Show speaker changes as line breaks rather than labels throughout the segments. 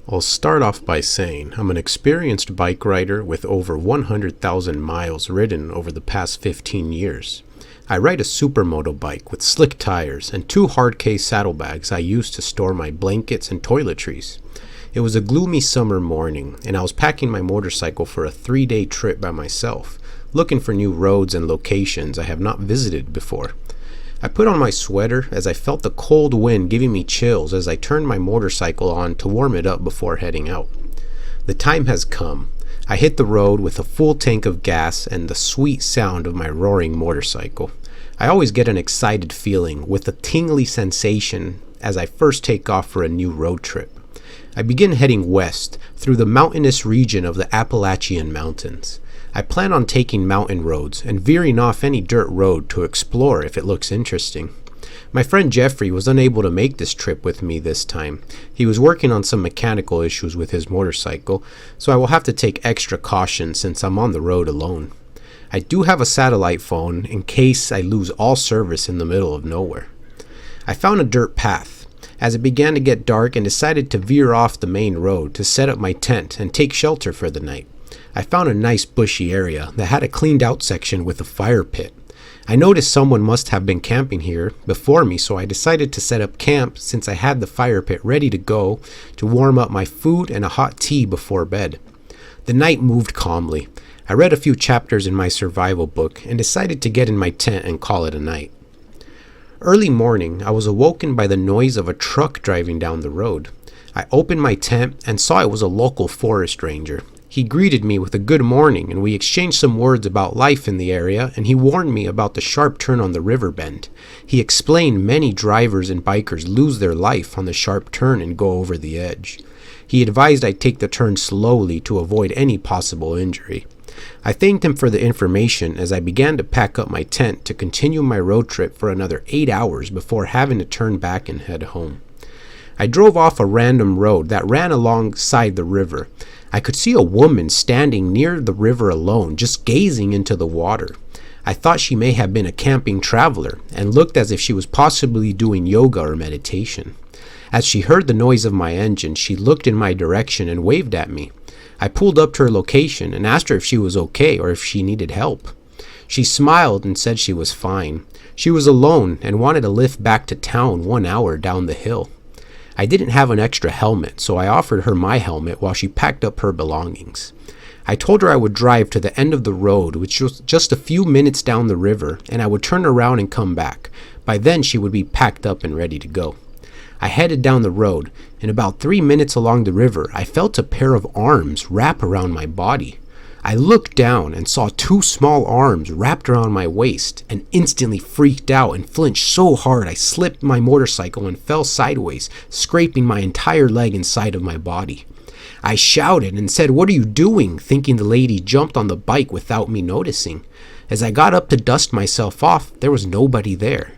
I'll start off by saying I'm an experienced bike rider with over 100,000 miles ridden over the past 15 years. I ride a supermoto bike with slick tires and two hard case saddlebags I use to store my blankets and toiletries. It was a gloomy summer morning and I was packing my motorcycle for a 3-day trip by myself, looking for new roads and locations I have not visited before. I put on my sweater as I felt the cold wind giving me chills as I turned my motorcycle on to warm it up before heading out. The time has come. I hit the road with a full tank of gas and the sweet sound of my roaring motorcycle. I always get an excited feeling with a tingly sensation as I first take off for a new road trip. I begin heading west through the mountainous region of the Appalachian Mountains. I plan on taking mountain roads and veering off any dirt road to explore if it looks interesting. My friend Jeffrey was unable to make this trip with me this time. He was working on some mechanical issues with his motorcycle, so I will have to take extra caution since I'm on the road alone. I do have a satellite phone in case I lose all service in the middle of nowhere. I found a dirt path as it began to get dark and decided to veer off the main road to set up my tent and take shelter for the night. I found a nice bushy area that had a cleaned out section with a fire pit. I noticed someone must have been camping here before me, so I decided to set up camp since I had the fire pit ready to go to warm up my food and a hot tea before bed. The night moved calmly. I read a few chapters in my survival book and decided to get in my tent and call it a night. Early morning, I was awoken by the noise of a truck driving down the road. I opened my tent and saw it was a local forest ranger. He greeted me with a good morning and we exchanged some words about life in the area, and he warned me about the sharp turn on the river bend. He explained many drivers and bikers lose their life on the sharp turn and go over the edge. He advised I take the turn slowly to avoid any possible injury. I thanked him for the information as I began to pack up my tent to continue my road trip for another 8 hours before having to turn back and head home. I drove off a random road that ran alongside the river. I could see a woman standing near the river alone, just gazing into the water. I thought she may have been a camping traveler and looked as if she was possibly doing yoga or meditation. As she heard the noise of my engine, she looked in my direction and waved at me. I pulled up to her location and asked her if she was okay or if she needed help. She smiled and said she was fine. She was alone and wanted a lift back to town 1 hour down the hill. I didn't have an extra helmet, so I offered her my helmet while she packed up her belongings. I told her I would drive to the end of the road, which was just a few minutes down the river, and I would turn around and come back. By then she would be packed up and ready to go. I headed down the road, and about 3 minutes along the river, I felt a pair of arms wrap around my body. I looked down and saw 2 small arms wrapped around my waist and instantly freaked out and flinched so hard I slipped my motorcycle and fell sideways, scraping my entire leg inside of my body. I shouted and said, "What are you doing?" thinking the lady jumped on the bike without me noticing. As I got up to dust myself off, there was nobody there.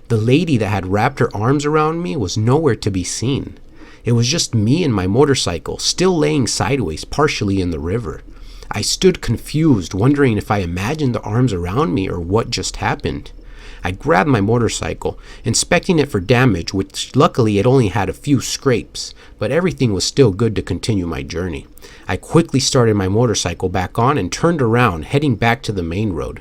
The lady that had wrapped her arms around me was nowhere to be seen. It was just me and my motorcycle, still laying sideways, partially in the river. I stood confused, wondering if I imagined the arms around me or what just happened. I grabbed my motorcycle, inspecting it for damage, which luckily it only had a few scrapes, but everything was still good to continue my journey. I quickly started my motorcycle back on and turned around, heading back to the main road.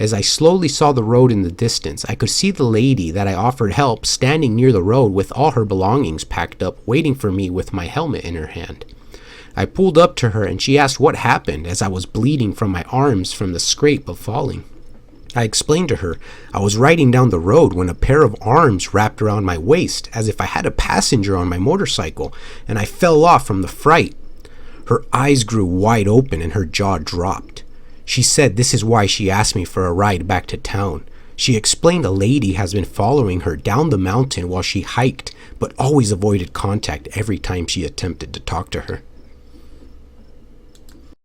As I slowly saw the road in the distance, I could see the lady that I offered help standing near the road with all her belongings packed up, waiting for me with my helmet in her hand. I pulled up to her and she asked what happened as I was bleeding from my arms from the scrape of falling. I explained to her I was riding down the road when a pair of arms wrapped around my waist as if I had a passenger on my motorcycle, and I fell off from the fright. Her eyes grew wide open and her jaw dropped. She said this is why she asked me for a ride back to town. She explained a lady has been following her down the mountain while she hiked, but always avoided contact every time she attempted to talk to her.